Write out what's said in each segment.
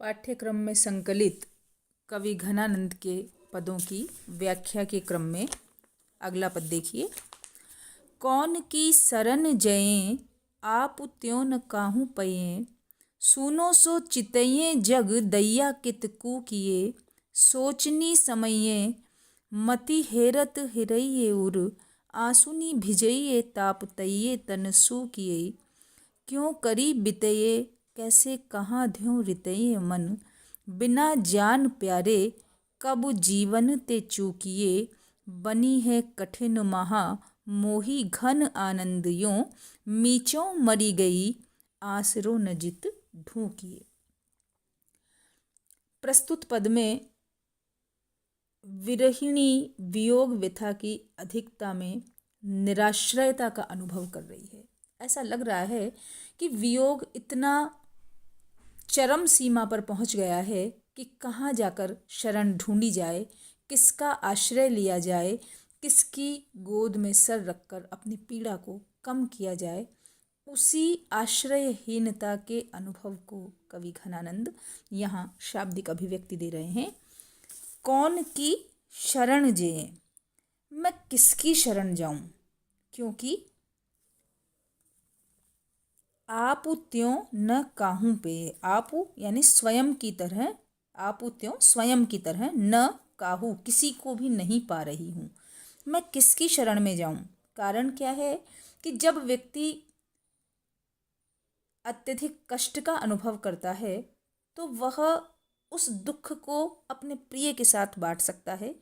पाठ्यक्रम में संकलित कवि घनानंद के पदों की व्याख्या के क्रम में अगला पद देखिए। कौन की सरन जयें आप त्यों न काहू पयें, सुनो सो चितयें जग दैया कितकू किए, सोचनी समये मति हेरत हिरइये उर, आंसुनी भिजइये ताप तइये तन सू किए, क्यों करी बितये कैसे कहाँ ध्यों रितये मन, बिना जान प्यारे कब जीवन ते चूकिए, बनी है कठिन महा मोही घन आनंद यों, मीचों मरी गई आसरो न जित ढूंकिए। प्रस्तुत पद में विरहिणी वियोग व्यथा की अधिकता में निराश्रयता का अनुभव कर रही है। ऐसा लग रहा है कि वियोग इतना चरम सीमा पर पहुंच गया है कि कहाँ जाकर शरण ढूंढी जाए, किसका आश्रय लिया जाए, किसकी गोद में सर रखकर अपनी पीड़ा को कम किया जाए। उसी आश्रयहीनता के अनुभव को कवि घनानंद यहाँ शाब्दिक अभिव्यक्ति दे रहे हैं। कौन की शरण जें, मैं किसकी शरण जाऊं, क्योंकि आपु त्यों न काहूं पे, आपु यानी स्वयं की तरह, आपु त्यों स्वयं की तरह, न काहू किसी को भी नहीं पा रही हूँ, मैं किसकी शरण में जाऊं। कारण क्या है कि जब व्यक्ति अत्यधिक कष्ट का अनुभव करता है तो वह उस दुख को अपने प्रिय के साथ बांट सकता है,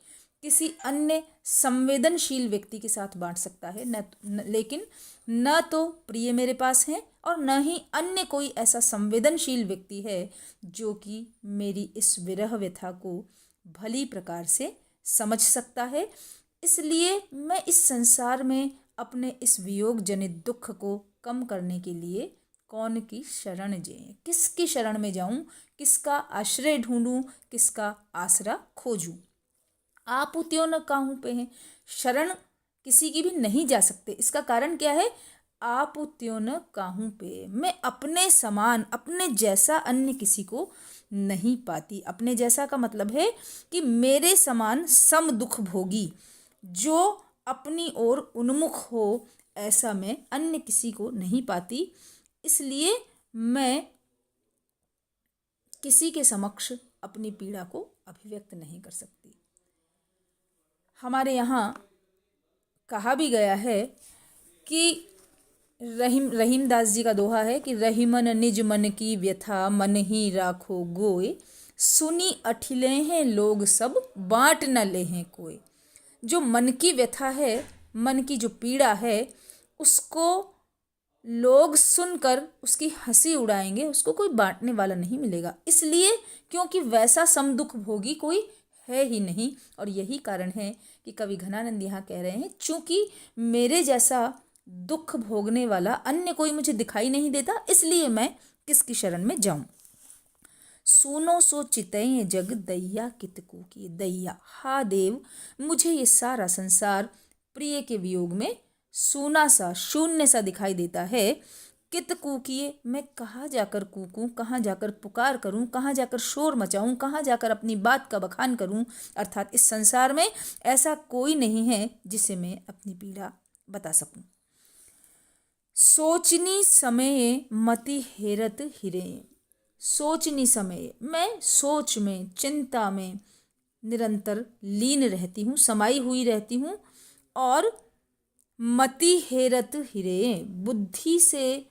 किसी अन्य संवेदनशील व्यक्ति के साथ बांट सकता है, लेकिन न तो प्रिय मेरे पास हैं और न ही अन्य कोई ऐसा संवेदनशील व्यक्ति है जो कि मेरी इस विरह व्यथा को भली प्रकार से समझ सकता है। इसलिए मैं इस संसार में अपने इस वियोग जनित दुख को कम करने के लिए कौन की शरण जें, किसकी शरण में जाऊं, किसका आश्रय ढूंढूं, किसका आसरा खोजूं। आप त्यों न काहू पे हैं, शरण किसी की भी नहीं जा सकते। इसका कारण क्या है? आप त्यों न काहू पे, मैं अपने समान, अपने जैसा अन्य किसी को नहीं पाती। अपने जैसा का मतलब है कि मेरे समान सम दुख भोगी, जो अपनी ओर उन्मुख हो, ऐसा मैं अन्य किसी को नहीं पाती। इसलिए मैं किसी के समक्ष अपनी पीड़ा को अभिव्यक्त नहीं कर सकती। हमारे यहाँ कहा भी गया है कि रहीमदास जी का दोहा है कि रहीमन निज मन की व्यथा मन ही राखो गोय, सुनी अठिले हैं लोग सब बांट न ले हैं कोई। जो मन की व्यथा है, मन की जो पीड़ा है, उसको लोग सुनकर उसकी हंसी उड़ाएंगे, उसको कोई बांटने वाला नहीं मिलेगा। इसलिए क्योंकि वैसा समदुख भोगी कोई है ही नहीं। और यही कारण है कि कवि घनानंद यहाँ कह रहे हैं, चूंकि मेरे जैसा दुख भोगने वाला अन्य कोई मुझे दिखाई नहीं देता, इसलिए मैं किसकी शरण में जाऊं। सुनो सो चितयें जग दैया कितकू की, दैया हा देव, मुझे ये सारा संसार प्रिय के वियोग में सूना सा, शून्य सा दिखाई देता है। कित कूकिए, मैं कहाँ जाकर कूकूं, कहाँ जाकर पुकार करूं, कहाँ जाकर शोर मचाऊं, कहाँ जाकर अपनी बात का बखान करूं। अर्थात इस संसार में ऐसा कोई नहीं है जिसे मैं अपनी पीड़ा बता सकूं। सोचनी समय मति हेरत हिरे, सोचनी समय, मैं सोच में, चिंता में निरंतर लीन रहती हूँ, समाई हुई रहती हूँ। और मति हेरत हिरे, बुद्धि से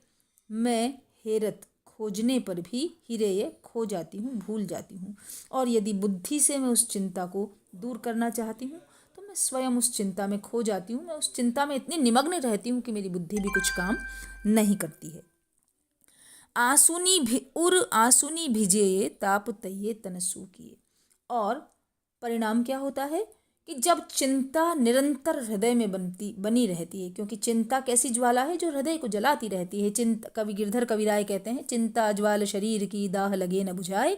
मैं हेरत, खोजने पर भी हिरे खो जाती हूँ, भूल जाती हूँ। और यदि बुद्धि से मैं उस चिंता को दूर करना चाहती हूँ तो मैं स्वयं उस चिंता में खो जाती हूँ। मैं उस चिंता में इतनी निमग्न रहती हूँ कि मेरी बुद्धि भी कुछ काम नहीं करती है। आंसुनी भिजे ताप तइये तनसू किए। और परिणाम क्या होता है कि जब चिंता निरंतर हृदय में बनी रहती है, क्योंकि चिंता कैसी ज्वाला है जो हृदय को जलाती रहती है। कवि गिरधर कविराय कहते हैं, चिंता ज्वाल शरीर की दाह लगे न बुझाए।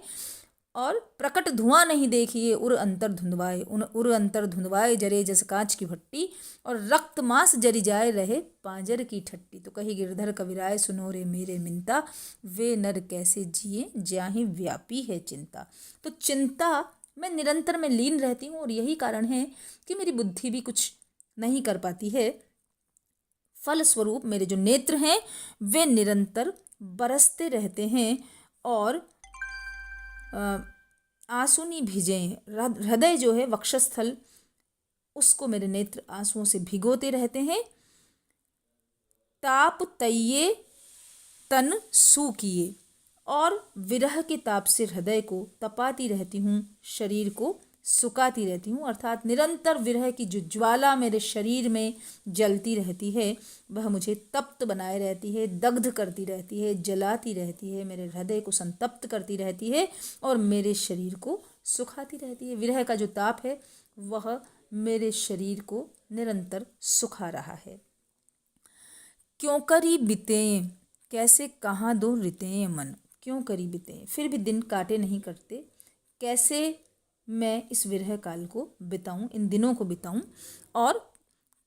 और प्रकट धुआं नहीं देखिए उर अंतर धुंधवाए, उर अंतर धुंधवाए जरे जस कांच की भट्टी, और रक्त मांस जरी जाए रहे पांजर की ठट्टी। तो कही गिरधर कविराय सुनो रे मेरे मिनता, वे नर कैसे जिए ज्याहि व्यापी है चिंता। तो चिंता मैं निरंतर में लीन रहती हूँ और यही कारण है कि मेरी बुद्धि भी कुछ नहीं कर पाती है। फलस्वरूप मेरे जो नेत्र हैं वे निरंतर बरसते रहते हैं और आंसू नहीं भिजे। हृदय जो है वक्षस्थल, उसको मेरे नेत्र आंसुओं से भिगोते रहते हैं। ताप तइये तन सूकिए, और विरह के ताप से हृदय को तपाती रहती हूँ, शरीर को सुखाती रहती हूँ। अर्थात निरंतर विरह की जो ज्वाला मेरे शरीर में जलती रहती है वह मुझे तप्त बनाए रहती है, दग्ध करती रहती है, जलाती रहती है, मेरे हृदय को संतप्त करती रहती है और मेरे शरीर को सुखाती रहती है। विरह का जो ताप है वह मेरे शरीर को निरंतर सुखा रहा है। क्यों करी बितें कैसे कहाँ दो रितें मन, क्यों करी बितें, फिर भी दिन काटे नहीं करते, कैसे मैं इस विरह काल को बिताऊं, इन दिनों को बिताऊं, और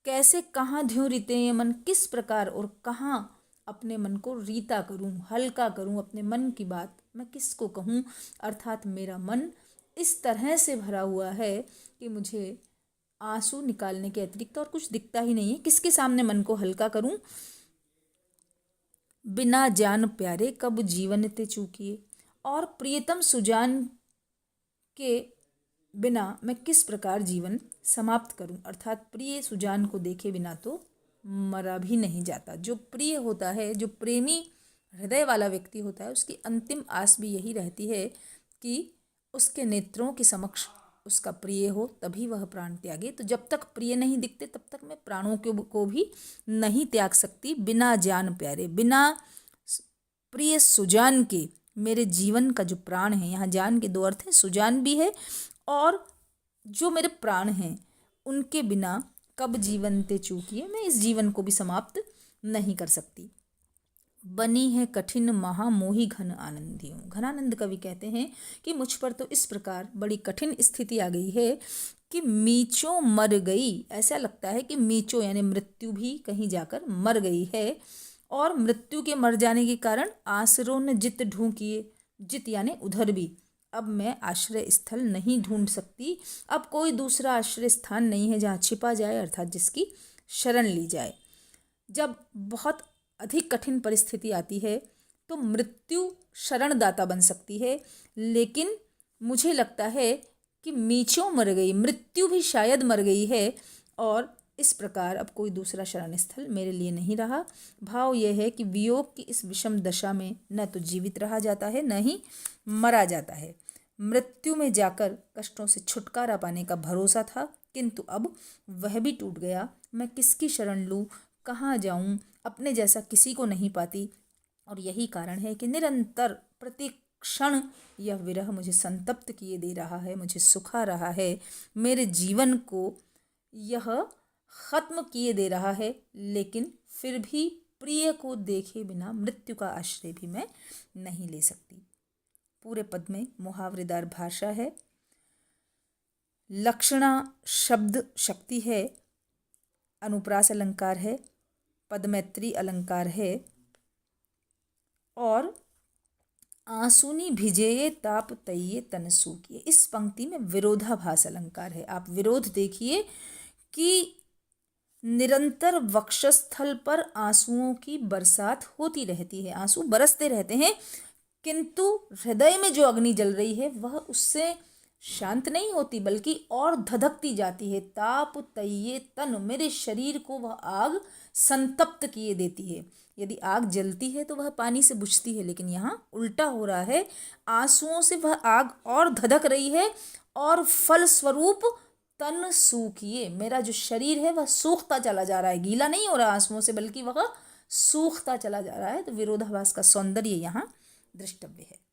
कैसे कहाँ ध्यों रितें मन, किस प्रकार और कहाँ अपने मन को रीता करूं, हल्का करूं, अपने मन की बात मैं किसको कहूं। अर्थात मेरा मन इस तरह से भरा हुआ है कि मुझे आंसू निकालने के अतिरिक्त और कुछ दिखता ही नहीं है। किसके सामने मन को हल्का करूं। बिना जान प्यारे कब जीवन ते चूकिए, और प्रियतम सुजान के बिना मैं किस प्रकार जीवन समाप्त करूं। अर्थात प्रिय सुजान को देखे बिना तो मरा भी नहीं जाता। जो प्रिय होता है, जो प्रेमी हृदय वाला व्यक्ति होता है, उसकी अंतिम आस भी यही रहती है कि उसके नेत्रों के समक्ष उसका प्रिय हो, तभी वह प्राण त्यागे। तो जब तक प्रिय नहीं दिखते तब तक मैं प्राणों को भी नहीं त्याग सकती। बिना जान प्यारे, बिना प्रिय सुजान के मेरे जीवन का जो प्राण है, यहाँ जान के दो अर्थ है, सुजान भी है और जो मेरे प्राण हैं उनके बिना कब जीवन ते चूकिए, मैं इस जीवन को भी समाप्त नहीं कर सकती। बनी है कठिन महामोही घन आनंदी हूँ। घनानंद कवि कहते हैं कि मुझ पर तो इस प्रकार बड़ी कठिन स्थिति आ गई है कि मीचों मर गई। ऐसा लगता है कि मीचों यानी मृत्यु भी कहीं जाकर मर गई है, और मृत्यु के मर जाने के कारण आसरों ने जित ढूंढिए, जित यानी उधर भी अब मैं आश्रय स्थल नहीं ढूंढ सकती। अब कोई दूसरा आश्रय स्थान नहीं है जहाँ छिपा जाए, अर्थात जिसकी शरण ली जाए। जब बहुत अधिक कठिन परिस्थिति आती है तो मृत्यु शरणदाता बन सकती है, लेकिन मुझे लगता है कि मीचों मर गई, मृत्यु भी शायद मर गई है, और इस प्रकार अब कोई दूसरा शरण स्थल मेरे लिए नहीं रहा। भाव यह है कि वियोग की इस विषम दशा में न तो जीवित रहा जाता है न ही मरा जाता है। मृत्यु में जाकर कष्टों से छुटकारा पाने का भरोसा था, किंतु अब वह भी टूट गया। मैं किसकी शरण लूँ, कहाँ जाऊँ, अपने जैसा किसी को नहीं पाती, और यही कारण है कि निरंतर प्रति क्षण यह विरह मुझे संतप्त किए दे रहा है, मुझे सुखा रहा है, मेरे जीवन को यह खत्म किए दे रहा है। लेकिन फिर भी प्रिय को देखे बिना मृत्यु का आश्रय भी मैं नहीं ले सकती। पूरे पद में मुहावरेदार भाषा है, लक्षणा शब्द शक्ति है, अनुप्रास अलंकार है, पदमैत्री अलंकार है, और आंसुनी भिजेये ताप तइये तन सूकिए। इस पंक्ति में विरोधाभास अलंकार है। आप विरोध देखिए कि निरंतर वक्षस्थल पर आंसुओं की बरसात होती रहती है, आंसू बरसते रहते हैं, किंतु हृदय में जो अग्नि जल रही है वह उससे शांत नहीं होती, बल्कि और धधकती जाती है। ताप तइये तन, मेरे शरीर को वह आग संतप्त किए देती है। यदि आग जलती है तो वह पानी से बुझती है, लेकिन यहाँ उल्टा हो रहा है, आंसुओं से वह आग और धधक रही है, और फलस्वरूप तन सूखिए, मेरा जो शरीर है वह सूखता चला जा रहा है, गीला नहीं हो रहा आंसुओं से, बल्कि वह सूखता चला जा रहा है। तो विरोधाभास का सौंदर्य यहाँ दृष्टव्य है।